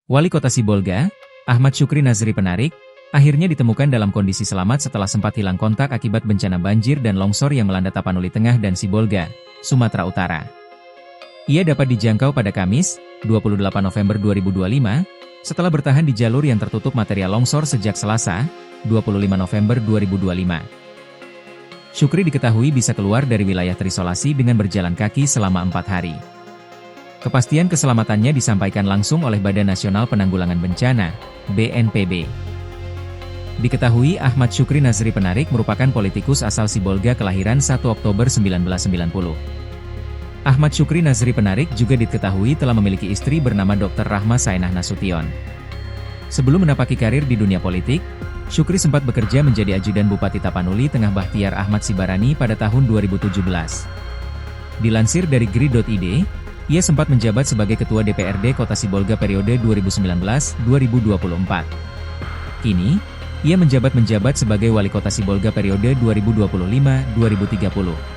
Wali Kota Sibolga, Ahmad Syukri Nazri Penarik, akhirnya ditemukan dalam kondisi selamat setelah sempat hilang kontak akibat bencana banjir dan longsor yang melanda Tapanuli Tengah dan Sibolga, Sumatera Utara. Ia dapat dijangkau pada Kamis, 28 November 2025, setelah bertahan di jalur yang tertutup material longsor sejak Selasa, 25 November 2025. Syukri diketahui bisa keluar dari wilayah terisolasi dengan berjalan kaki selama 4 hari. Kepastian keselamatannya disampaikan langsung oleh Badan Nasional Penanggulangan Bencana, BNPB. Diketahui Ahmad Syukri Nazri Penarik merupakan politikus asal Sibolga kelahiran 1 Oktober 1990. Ahmad Syukri Nazri Penarik juga diketahui telah memiliki istri bernama Dr. Rahma Saenah Nasution. Sebelum menapaki karir di dunia politik, Syukri sempat bekerja menjadi ajudan Bupati Tapanuli Tengah Bahtiar Ahmad Sibarani pada tahun 2017. Dilansir dari gri.id, ia sempat menjabat sebagai Ketua DPRD Kota Sibolga periode 2019-2024. Kini, ia menjabat sebagai Wali Kota Sibolga periode 2025-2030.